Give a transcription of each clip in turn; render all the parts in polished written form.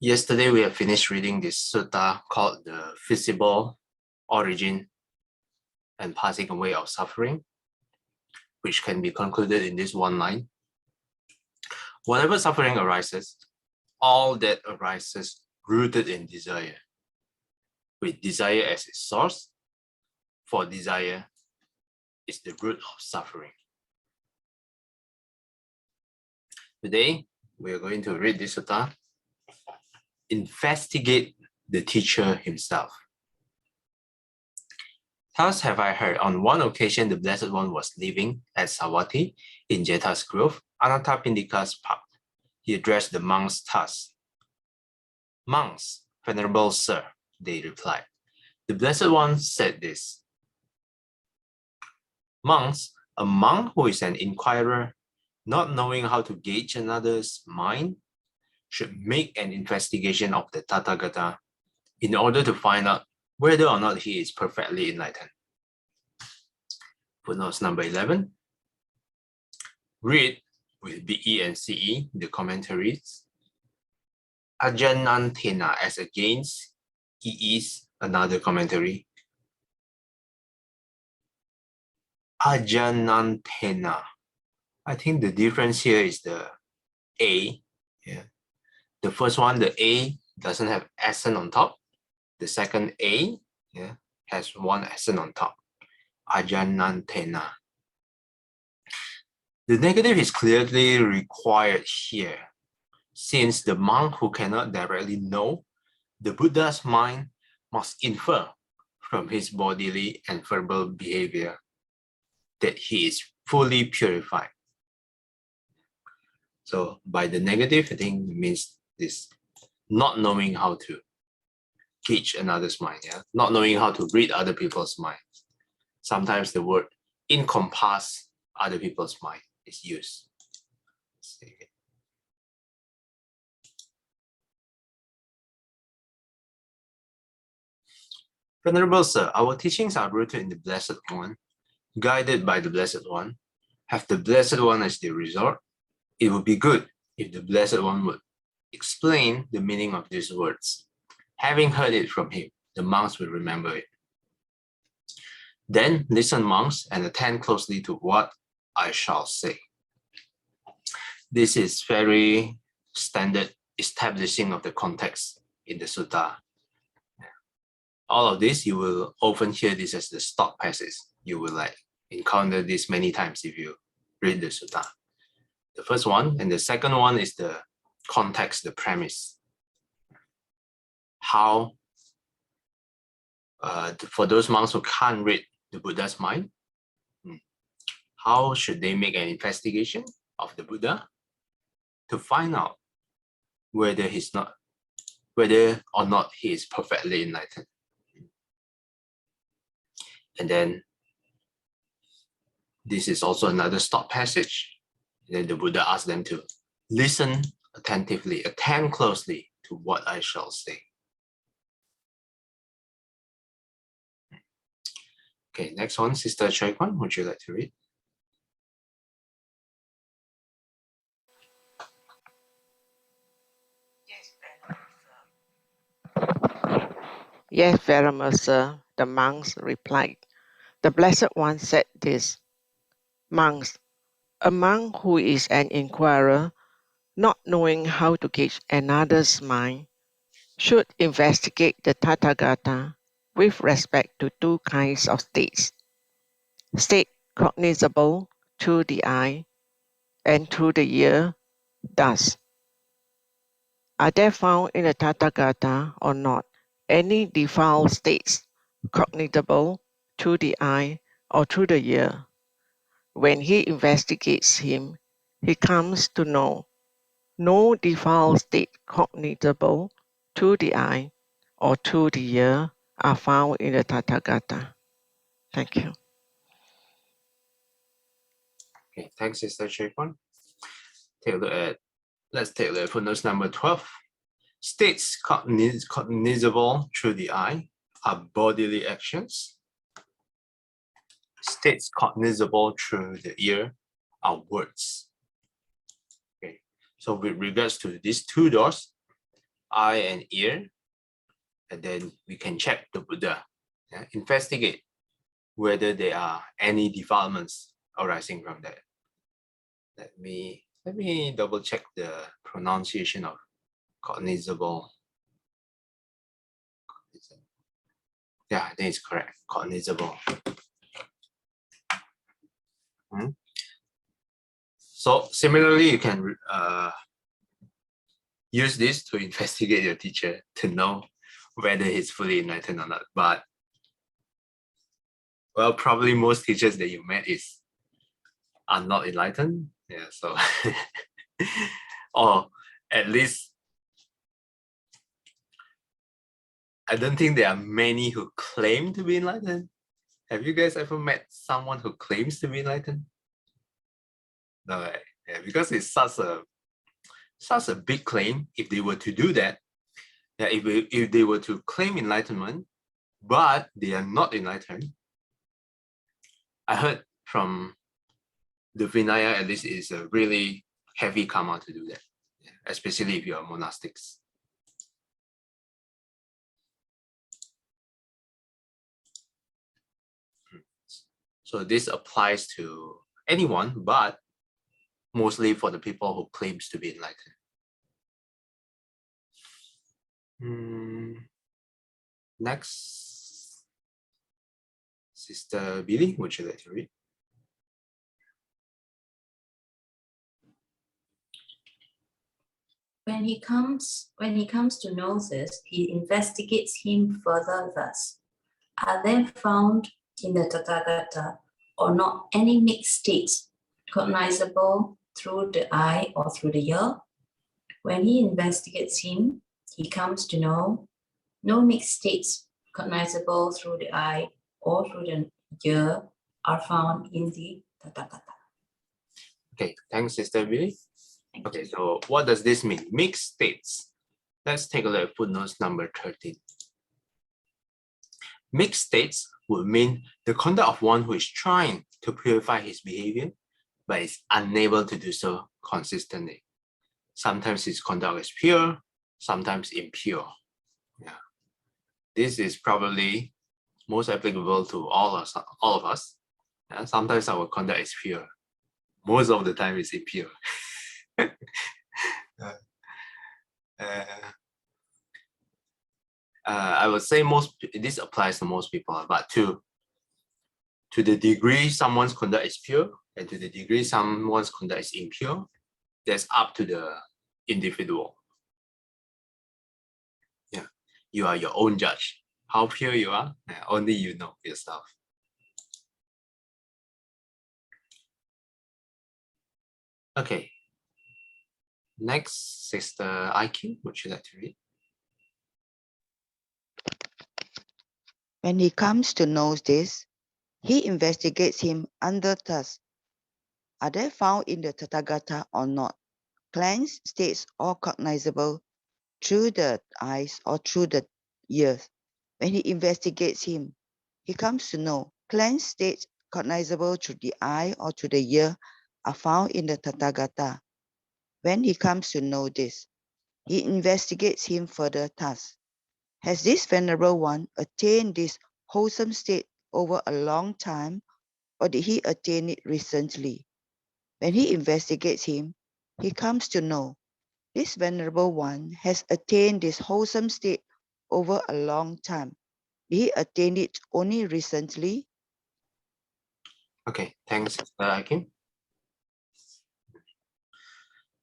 Yesterday, we have finished reading this sutta called the visible origin and passing away of suffering, which can be concluded in this one line. Whatever suffering arises, all that arises rooted in desire, with desire as its source, for desire is the root of suffering. Today, we are going to read this sutta. Investigate the teacher himself. Thus have I heard, on one occasion the Blessed One was living at Savatthi in Jeta's grove, Anathapindika's park. He addressed the monks thus. Monks, Venerable Sir, they replied. The Blessed One said this. Monks, a monk who is an inquirer, not knowing how to gauge another's mind, should make an investigation of the Tathagata in order to find out whether or not he is perfectly enlightened. Footnotes number 11. Read with BE and CE the commentaries. Ajanantena as against EE's another commentary. Ajanantena. I think the difference here is the A. Yeah. The first one, the A doesn't have accent on top. The second A has one accent on top. Ajanantena. The negative is clearly required here, since the monk who cannot directly know the Buddha's mind must infer from his bodily and verbal behavior that he is fully purified. So by the negative, I think it means this not knowing how to gauge another's mind, not knowing how to read other people's minds. Sometimes the word encompass other people's mind is used. Venerable Sir, our teachings are rooted in the Blessed One, guided by the Blessed One, have the Blessed One as the resort. It would be good if the Blessed One would explain the meaning of these words. Having heard it from him, the monks will remember it. Then listen, monks, and attend closely to what I shall say. This is very standard establishing of the context in the sutta. All of this, you will often hear this as the stock passage. You will encounter this many times if you read the sutta. The first one and the second one is the context, the premise. How, for those monks who can't read the Buddha's mind, how should they make an investigation of the Buddha to find out whether or not he is perfectly enlightened? And then this is also another stop passage. Then the Buddha asks them to listen attentively, attend closely to what I shall say. Okay, next one, Sister Choi Kwan, would you like to read? Yes, Venerable Sir, the monks replied. The Blessed One said this. Monks, a monk who is an inquirer, not knowing how to gauge another's mind, should investigate the Tathagata with respect to two kinds of states. State cognizable through the eye and through the ear, thus. Are there found in the Tathagata or not any defiled states cognizable through the eye or through the ear? When he investigates him, he comes to know no defiled state cognizable through the eye or through the ear are found in the Tathagata. Thank you. Okay, thanks, Sister Choi Kwan. Let's take a look at footnotes number 12. States cognizable through the eye are bodily actions. States cognizable through the ear are words. Okay, so with regards to these two doors, eye and ear, and then we can check the Buddha, investigate whether there are any defilements arising from that. Let me double check the pronunciation of cognizable. Yeah, I think it's correct. Cognizable. So similarly, you can use this to investigate your teacher to know whether he's fully enlightened or not. But well, probably most teachers that you met are not enlightened. Yeah, so or at least I don't think there are many who claim to be enlightened. Have you guys ever met someone who claims to be enlightened? No, right? Yeah, because it's such a big claim. If they were to do that, yeah, if they were to claim enlightenment, but they are not enlightened, I heard from the Vinaya, at least, is a really heavy karma to do that, yeah, especially if you are monastics. So this applies to anyone, but mostly for the people who claims to be enlightened. Next, Sister Billy, would you like to read? When he comes to know this, he investigates him further thus. Are there found in the Tathagata or not any mixed states cognizable through the eye or through the ear? When he investigates him, he comes to know no mixed states cognizable through the eye or through the ear are found in the Tathagata. Okay, thanks, Sister Billy. Okay, so what does this mean? Mixed states. Let's take a look at footnotes number 13. Mixed states would mean the conduct of one who is trying to purify his behavior, but is unable to do so consistently. Sometimes his conduct is pure, sometimes impure. Yeah, this is probably most applicable to all of us. Yeah? Sometimes our conduct is pure. Most of the time it's impure. I would say this applies to most people, but to the degree someone's conduct is pure and to the degree someone's conduct is impure, that's up to the individual. Yeah, you are your own judge. How pure you are, only you know yourself. Okay. Next, Sister IQ, would you like to read? When he comes to know this, he investigates him under thus. Are they found in the Tathagata or not? Cleansed states or cognizable through the eyes or through the ears. When he investigates him, he comes to know cleansed states cognizable through the eye or through the ear are found in the Tathagata. When he comes to know this, he investigates him further thus. Has this venerable one attained this wholesome state over a long time, or did he attain it recently? When he investigates him, he comes to know this venerable one has attained this wholesome state over a long time. Did he attain it only recently? Okay, thanks, Sister Akim.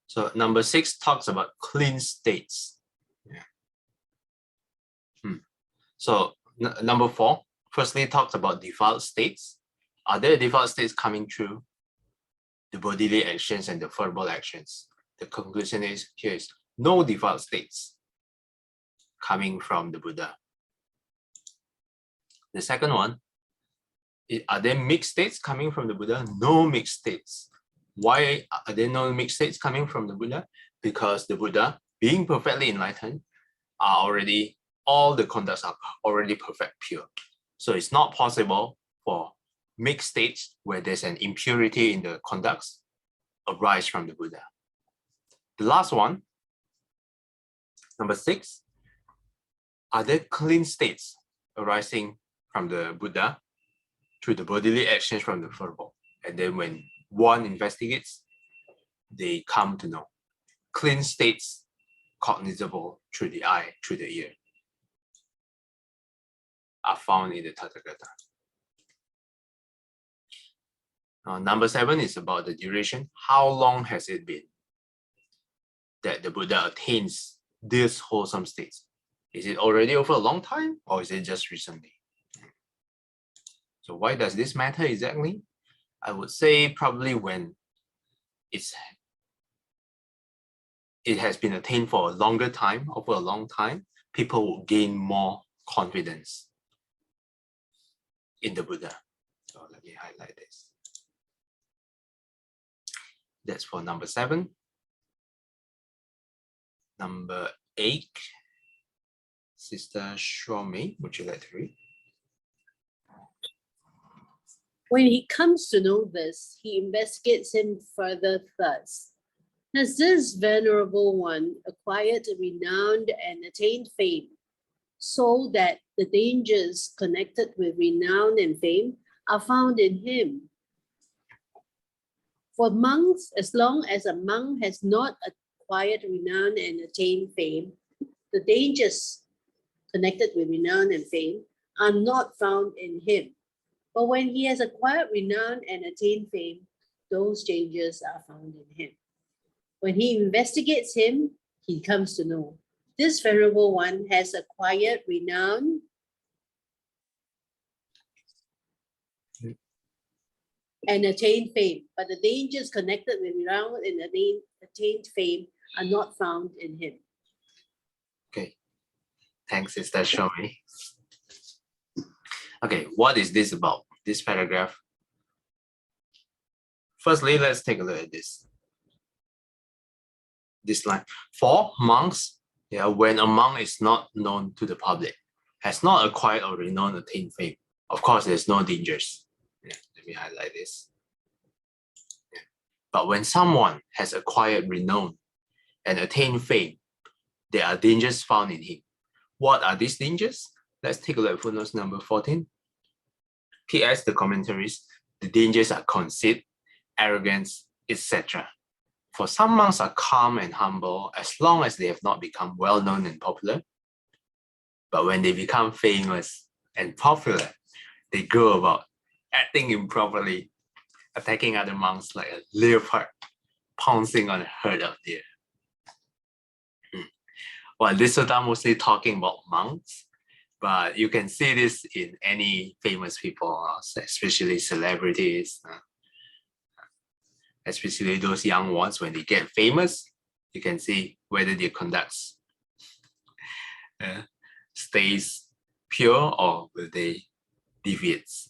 So number 6 talks about clean states. Yeah. So number 4, firstly talks about default states. Are there default states coming through the bodily actions and the verbal actions? The conclusion is here is no default states coming from the Buddha. The second one, are there mixed states coming from the Buddha? No mixed states. Why are there no mixed states coming from the Buddha? Because the Buddha, being perfectly enlightened, all the conducts are already perfect pure. So it's not possible for mixed states where there's an impurity in the conducts arise from the Buddha. The last one, Number 6, are there clean states arising from the Buddha through the bodily exchange from the verbal? And then when one investigates, they come to know. Clean states cognizable through the eye, through the ear, are found in the Tathagata. Number 7 is about the duration. How long has it been that the Buddha attains these wholesome states? Is it already over a long time, or is it just recently? So why does this matter exactly? I would say probably when it has been attained for a longer time, over a long time, people will gain more confidence in the Buddha. So let me highlight this. That's for number 7. Number 8, Sister Shwami, would you like to read? When he comes to know this, he investigates him further thus. Has this venerable one acquired renown and attained fame, so that the dangers connected with renown and fame are found in him? For monks, as long as a monk has not acquired renown and attained fame, the dangers connected with renown and fame are not found in him. But when he has acquired renown and attained fame, those dangers are found in him. When he investigates him, he comes to know. This venerable one has acquired renown and attained fame, but the dangers connected with renown and attained fame are not found in him. Okay, thanks, Sister Shwami. Okay, what is this about, this paragraph? Firstly, let's take a look at this. This line. For monks, when a monk is not known to the public, has not acquired or renown, attained fame, of course, there's no dangers. Let me highlight this. But when someone has acquired renown and attained fame, there are dangers found in him. What are these dangers? Let's take a look at footnote number 14. P.S. The commentaries, the dangers are conceit, arrogance, etc. For some monks are calm and humble as long as they have not become well-known and popular. But when they become famous and popular, they go about acting improperly, attacking other monks like a leopard, pouncing on a herd of deer. Well, this sutta mostly talking about monks, but you can see this in any famous people, especially celebrities, especially those young ones. When they get famous, you can see whether their conduct stays pure or will they deviates.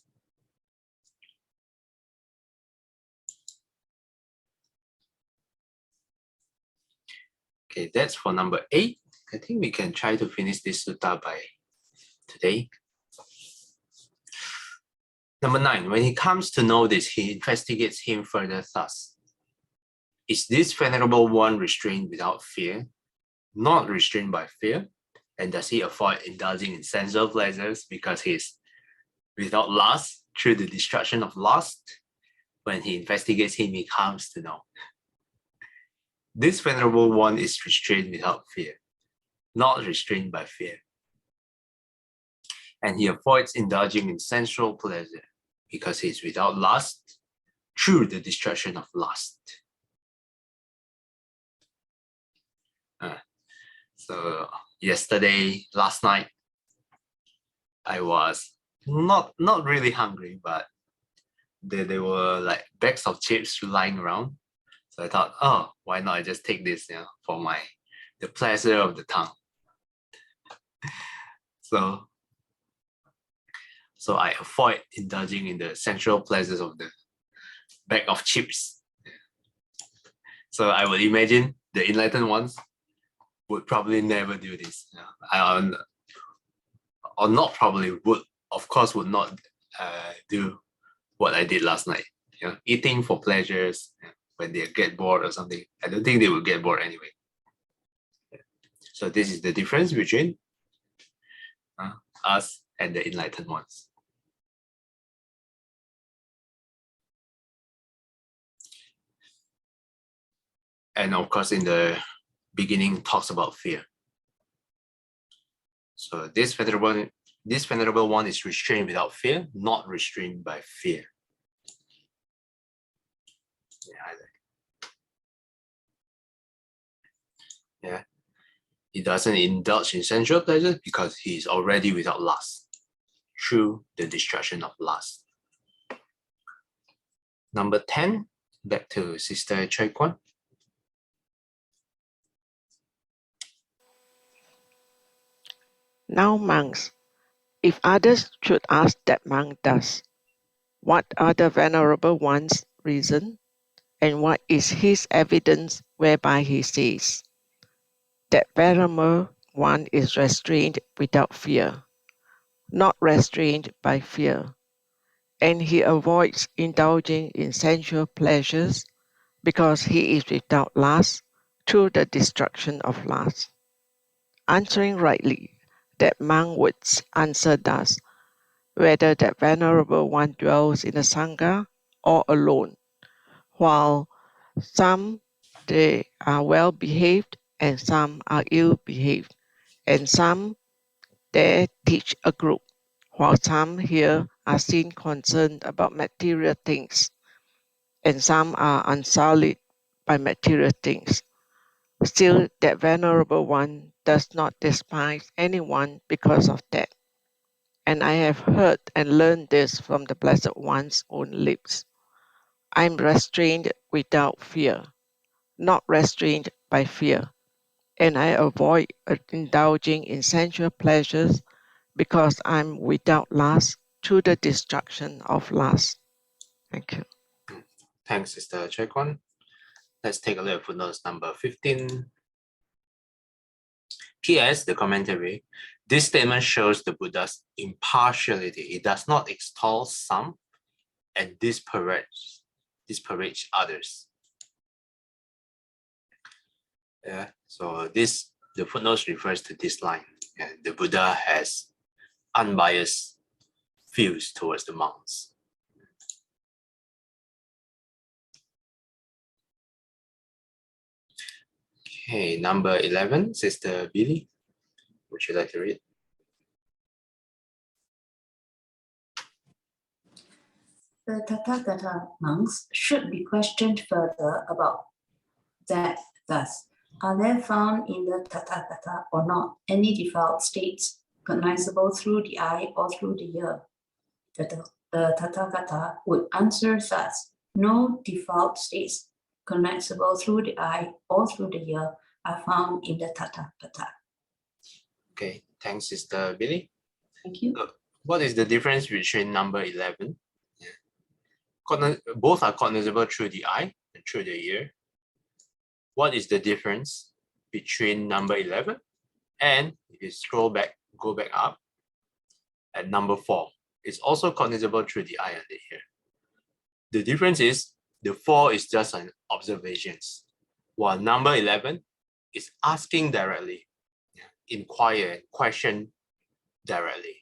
Okay, that's for number 8. I think we can try to finish this sutta by today. Number 9, when he comes to know this, he investigates him further thus. Is this venerable one restrained without fear, not restrained by fear? And does he avoid indulging in sensual pleasures because he is without lust through the destruction of lust? When he investigates him, he comes to know. This venerable one is restrained without fear, not restrained by fear. And he avoids indulging in sensual pleasure because he is without lust through the destruction of lust. So last night, I was not really hungry, but there were like bags of chips lying around. So I thought, oh, why not I just take this, for the pleasure of the tongue. So I avoid indulging in the sensual pleasures of the bag of chips. So I would imagine the enlightened ones would probably never do this. Or not probably would, of course, would not do what I did last night. Eating for pleasures when they get bored or something. I don't think they would get bored anyway. So this is the difference between us and the enlightened ones. And of course, in the beginning, talks about fear. So this venerable one is restrained without fear, not restrained by fear. Yeah. He doesn't indulge in sensual pleasures because he is already without lust through the destruction of lust. Number 10, back to Sister Choi Kwan. Now, monks, if others should ask that monk thus, what are the Venerable One's reason, and what is his evidence whereby he says that Venerable One is restrained without fear, not restrained by fear, and he avoids indulging in sensual pleasures because he is without lust through the destruction of lust? Answering rightly, that monk would answer thus, whether that Venerable One dwells in a Sangha or alone, while some they are well behaved and some are ill behaved, and some there teach a group, while some here are seen concerned about material things, and some are unsullied by material things. Still, that Venerable One does not despise anyone because of that. And I have heard and learned this from the Blessed One's own lips. I am restrained without fear, not restrained by fear, and I avoid indulging in sensual pleasures because I am without lust through the destruction of lust. Thank you. Thanks, Sister Choi Kwan. Let's take a look at footnotes number 15. P.S. The commentary. This statement shows the Buddha's impartiality. It does not extol some and disparage others. Yeah, so the footnotes refers to this line. Yeah, the Buddha has unbiased views towards the monks. Okay, number 11, Sister Billy. Would you like to read? The Tathagata monks should be questioned further about that thus. Are there found in the Tathagata or not any defiled states cognizable through the eye or through the ear? The Tathagata would answer thus: no defiled states cognizable through the eye or through the ear are found in the Tathagata. Okay, thanks, Sister Billy. Thank you. What is the difference between number 11? Both are cognizable through the eye and through the ear. What is the difference between number 11 and, if you scroll back, go back up, at number 4? It's also cognizable through the eye and the ear. The difference is the 4 is just an observations, while number 11 is asking directly, inquire, question directly.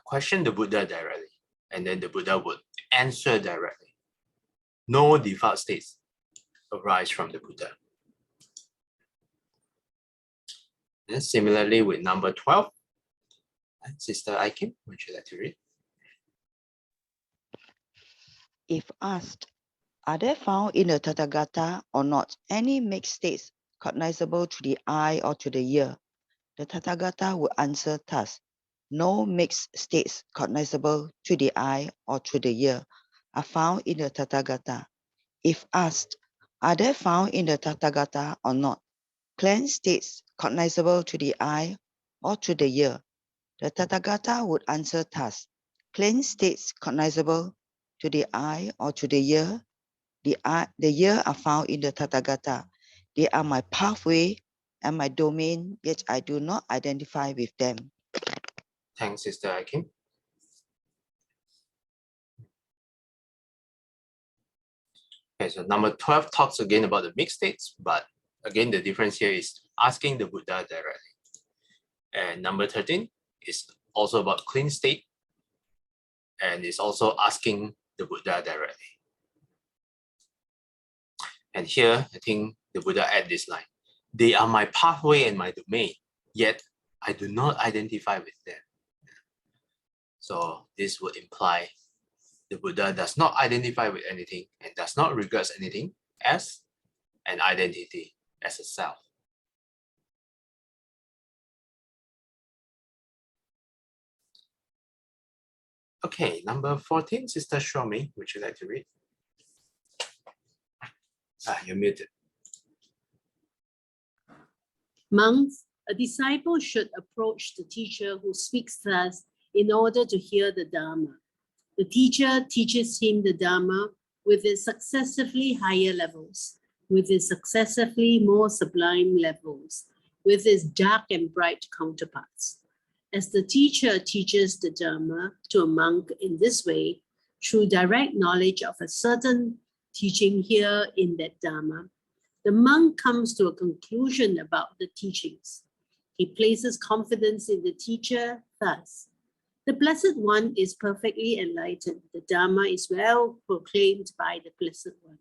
Question the Buddha directly, and then the Buddha would answer directly. No default states arise from the Buddha. And similarly with number 12, Sister Aikim, would you like to read? If asked, are there found in the Tathagata or not any mixed states cognizable to the eye or to the ear? The Tathagata would answer thus: no mixed states cognizable to the eye or to the ear are found in the Tathagata. If asked, are there found in the Tathagata or not cleansed states cognizable to the eye or to the ear? The Tathagata would answer thus: cleansed states cognizable to the eye or to the ear, the ear are found in the Tathagata. They are my pathway and my domain, yet I do not identify with them. Thanks, Sister Aikim. Okay, so number 12 talks again about the mixed states, but Again, the difference here is asking the Buddha directly. And number 13 is also about clean state, and it's also asking the Buddha directly. And here, I think the Buddha add this line: they are my pathway and my domain, yet I do not identify with them. So this would imply the Buddha does not identify with anything and does not regard anything as an identity, as a self. Okay, number 14, Sister Shomi, would you like to read? You're muted. Monks, a disciple should approach the teacher who speaks thus in order to hear the Dhamma. The teacher teaches him the Dhamma with its successively higher levels, with its successively more sublime levels, with its dark and bright counterparts. As the teacher teaches the Dhamma to a monk in this way, through direct knowledge of a certain teaching here in that Dhamma, the monk comes to a conclusion about the teachings. He places confidence in the teacher thus: the Blessed One is perfectly enlightened. The Dhamma is well proclaimed by the Blessed One.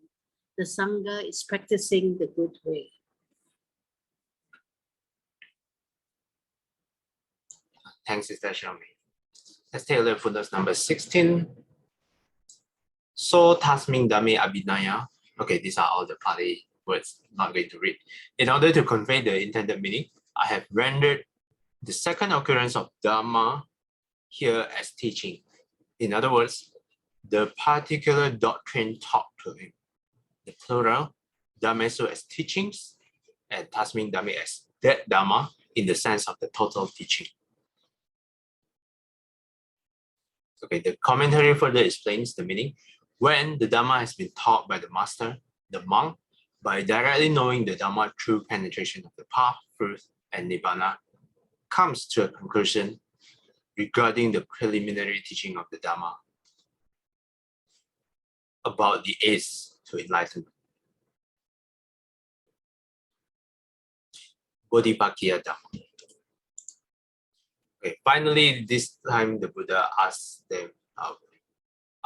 The Sangha is practicing the good way. Thanks, Sister Shomi. Let's take a look at footnote number 16. So tasming dhamme abhinaya. Okay, these are all the Pali words, not going to read. In order to convey the intended meaning, I have rendered the second occurrence of Dhamma here as teaching. In other words, the particular doctrine taught to him. The plural, Dhammesu as teachings, and tasming dhamme as that Dhamma in the sense of the total teaching. Okay, the commentary further explains the meaning. When the Dhamma has been taught by the master, the monk, by directly knowing the Dhamma through penetration of the path, truth, and Nibbana, comes to a conclusion regarding the preliminary teaching of the Dhamma about the aids to enlightenment. Bodhipakya Dhamma. Okay, finally, this time the Buddha asked them,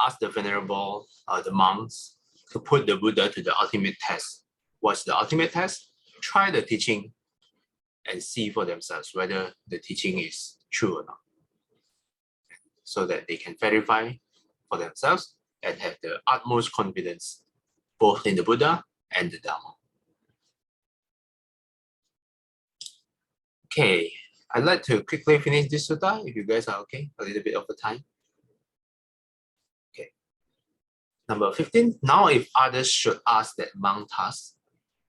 asked the venerable, the monks, to put the Buddha to the ultimate test. What's the ultimate test? Try the teaching and see for themselves whether the teaching is true or not, so that they can verify for themselves and have the utmost confidence both in the Buddha and the Dhamma. Okay, I'd like to quickly finish this sutta if you guys are okay, a little bit of the time. Okay. Number 15, now if others should ask that monk thus,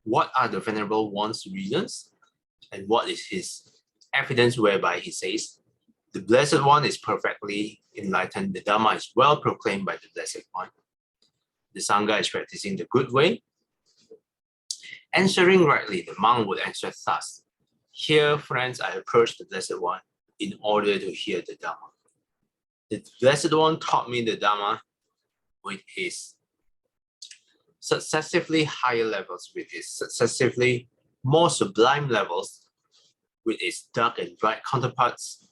what are the Venerable One's reasons and what is his evidence whereby he says, the Blessed One is perfectly enlightened, the Dhamma is well proclaimed by the Blessed One, the Sangha is practicing the good way. Answering rightly, the monk would answer thus, here, friends, I approach the Blessed One in order to hear the Dhamma. The Blessed One taught me the Dhamma with his successively higher levels, with his successively more sublime levels, with its dark and bright counterparts.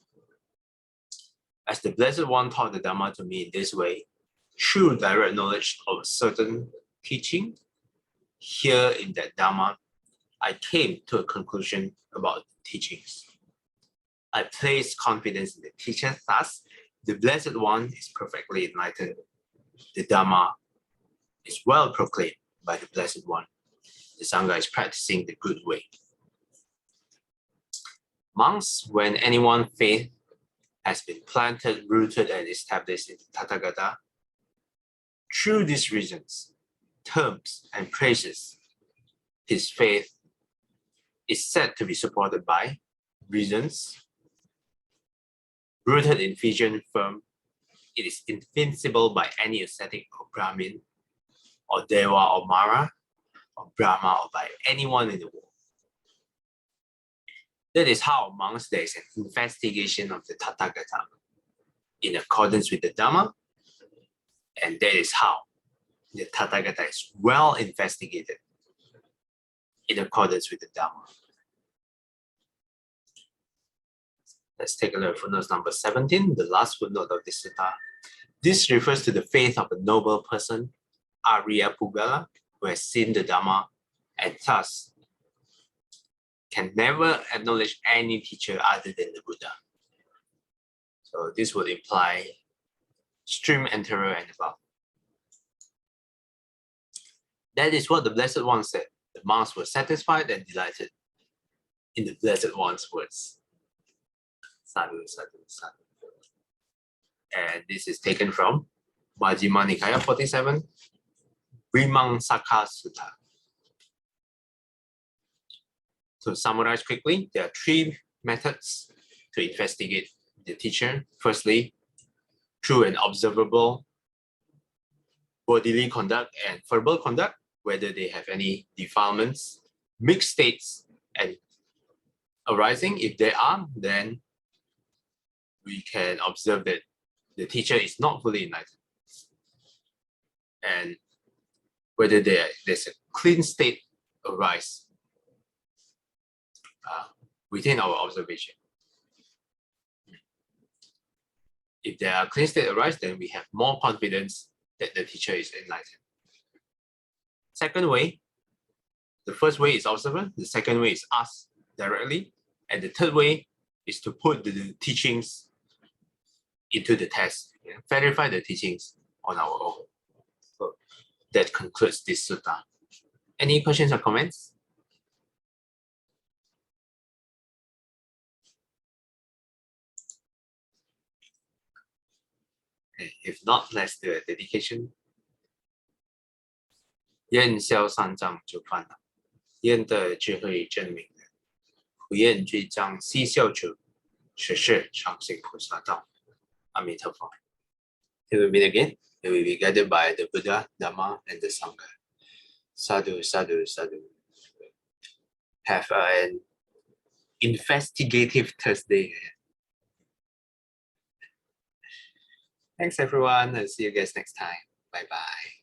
As the Blessed One taught the Dhamma to me in this way, through direct knowledge of a certain teaching, here in that Dhamma, I came to a conclusion about the teachings. I placed confidence in the teacher thus, the Blessed One is perfectly enlightened. The Dhamma is well proclaimed by the Blessed One. The Sangha is practicing the good way. Monks, when anyone's faith has been planted, rooted, and established in the Tathagata, through these reasons, terms, and praises, his faith is said to be supported by reasons, rooted in vision firm, it is invincible by any ascetic or Brahmin, or Deva or Mara, or Brahma, or by anyone in the world. That is how amongst there is an investigation of the Tathagata in accordance with the Dhamma, and that is how the Tathagata is well investigated. in accordance with the Dhamma. Let's take a look at footnote number 17, the last footnote of this sutta. This refers to the faith of a noble person, Arya Pugala, who has seen the Dhamma and thus can never acknowledge any teacher other than the Buddha. So this would imply stream enterer and above. That is what the Blessed One said. The monks were satisfied and delighted in the Blessed One's words. Sadhu, sadhu, sadhu. And this is taken from Majjhima Nikaya 47, Vimangsaka Sutta. To summarize quickly, there are three methods to investigate the teacher. Firstly, through an observable bodily conduct and verbal conduct, whether they have any defilements, mixed states, and arising. If there are, then we can observe that the teacher is not fully enlightened. And whether there's a clean state arise within our observation. If there are clean state arise, then we have more confidence that the teacher is enlightened. Second way, the first way is observant, the second way is asked directly, and the third way is to put the teachings into the test, verify the teachings on our own. So that concludes this sutta. Any questions or comments? Okay, if not, let's do a dedication. 愿消三障诸烦恼，愿得智慧真明了，不愿罪障悉消除，实是常行菩萨道。阿弥陀佛。Till we meet again, we will be guided by the Buddha, Dhamma, and the Sangha. Sadhu, sadhu, sadhu. Have an investigative Thursday. Thanks everyone, I'll see you guys next time. Bye bye.